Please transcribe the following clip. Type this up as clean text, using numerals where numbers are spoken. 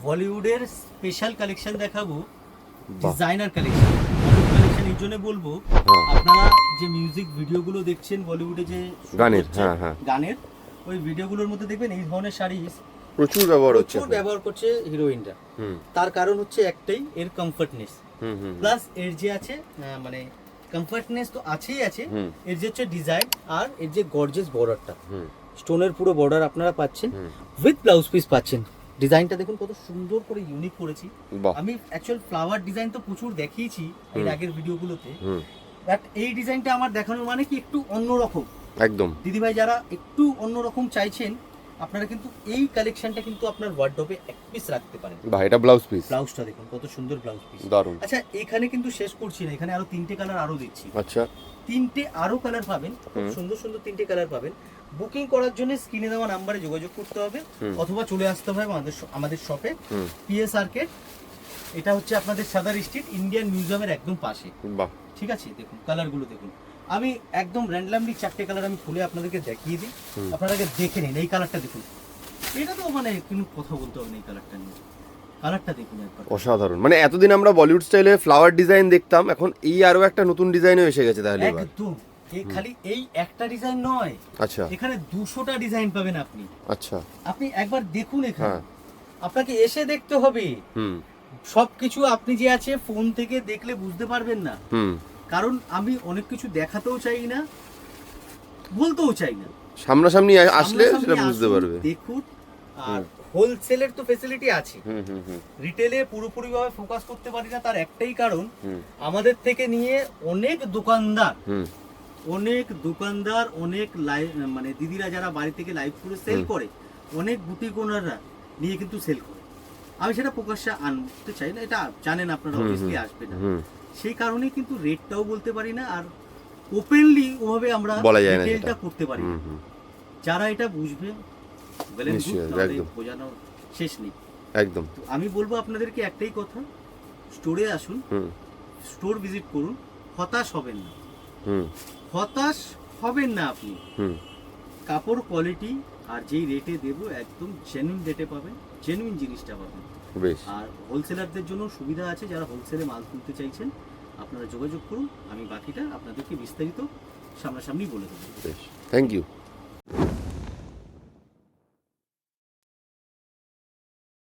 বলিউডের special collection দেখাবো, designer collection. Collection এই জন্য বলবো, আপনারা যে মিউজিক ভিডিওগুলো দেখছেন বলিউডে যে গানের ওই ভিডিওগুলোর মধ্যে দেখবেন এই ধরনের শাড়ি প্রচুর ব্যবহার করছে হিরোইনরা। তার কারণ হচ্ছে একটাই, এর কমফর্টনেস প্লাস এর যে আছে মানে কমফর্টনেস তো আছেই আছে, এর যে হচ্ছে ডিজাইন আর এর যে গর্জিয়াস বর্ডারটা, স্টোনের পুরো বর্ডার আপনারা পাচ্ছেন, উইথ ব্লাউজ পিস পাচ্ছেন। ডিজাইনটা দেখুন কত সুন্দর করে ইউনিক করেছি। আমি অ্যাকচুয়াল ফ্লাওয়ার ডিজাইন তো প্রচুর দেখিয়েছি এর আগের ভিডিওগুলোতে, বাট এই ডিজাইনটা আমার দেখানোর মানে কি একটু অন্যরকম। একদম দিদিভাই যারা একটু অন্যরকম চাইছেন, আপনারা কিন্তু এই কালেকশনটা কিন্তু আপনার ওয়ার্ডরোবে এক পিস রাখতে পারেন। বাহ, এটা ব্লাউজ পিস, ব্লাউজটা দেখুন কত সুন্দর ব্লাউজ পিস, দারুণ। আচ্ছা এখানে কিন্তু শেষ করছি না, এখানে আরো তিনটে কালার আরো দিচ্ছি। আচ্ছা, তিনটে আরো কালার পাবেন, খুব সুন্দর সুন্দর তিনটে কালার পাবেন। বুকিং করার জন্য স্ক্রিনে দেওয়া নাম্বারে যোগাযোগ করতে হবে অথবা চলে আসতে হবে আমাদের শপে, পিএস আর্কেড। এটা হচ্ছে আপনাদের সাদার স্ট্রিট, ইন্ডিয়ান মিউজিয়ামের একদম পাশে। বাহ, ঠিক আছে, দেখুন কালারগুলো দেখুন। আমি একদম র্যান্ডমলি চারটে কালার আমি খুলে আপনাদেরকে দেখিয়ে দিই, আপনারা আগে দেখে নিন। এই কালারটা দেখুন, এটা তো মানে কোনো কথা বলতে হবে না, এই কালারটা নিয়ে কালারটা দেখুন একবার, অসাধারণ। মানে এতদিন আমরা বলিউড স্টাইলে ফ্লাওয়ার ডিজাইন দেখতাম, এখন এই আরো একটা নতুন ডিজাইনও এসে গেছে তাহলে এবার। একদম এই খালি এই একটা ডিজাইন নয়, আচ্ছা, এখানে 200টা ডিজাইন পাবেন আপনি। আচ্ছা, আপনি একবার দেখুন এখানে, আপনাকে এসে দেখতে হবে। সবকিছু আপনি যে আছে ফোন থেকে দেখলে বুঝতে পারবেন না, কারণ আমি অনেক কিছু দেখাতেও চাই না, বলতেও চাই না। সামনাসামনি আসলে সেটা বুঝতে পারবে। দেখুন, আর হোলসেলের তো ফ্যাসিলিটি আছে, রিটেলে পুরোপুরি ভাবে ফোকাস করতে পারি না, তার একটাই কারণ আমাদের থেকে নিয়ে অনেক দোকানদার অনেক মানে দিদিরা যারা বাড়ি থেকে লাইভ করে সেল করে, অনেক বুটিক ওনাররা নিয়ে কিন্তু সেল করে। আমি সেটা প্রকাশ্যে আনতে চাই না, এটা জানেন আপনারা, অবভিয়াসলি আসবে না, সেই কারণে কিন্তু রেটটাও বলতে পারি না, আর ওপেনলি ওভাবে আমরা রিটেলটা করতে পারি না। যারা এটা বুঝবে বোঝানো শেষ নেই একদম। আমি বলবো আপনাদেরকে একটাই কথা, স্টোরে আসুন, স্টোর ভিজিট করুন, হতাশ হবেন না আপনি। কাপড় কোয়ালিটি আর যেই রেটে দেবো একদম জেনুইন রেটে পাবেন, জেনুইন জিনিসটা পাবেন। আর হোলসেলারদের জন্য সুবিধা আছে, যারা হোলসেলে মাল তুলতে চাইছেন আপনারা যোগাযোগ করুন, আমি বাকিটা আপনাদেরকে বিস্তারিত সামনাসামনি বলে দেবো। Thank you.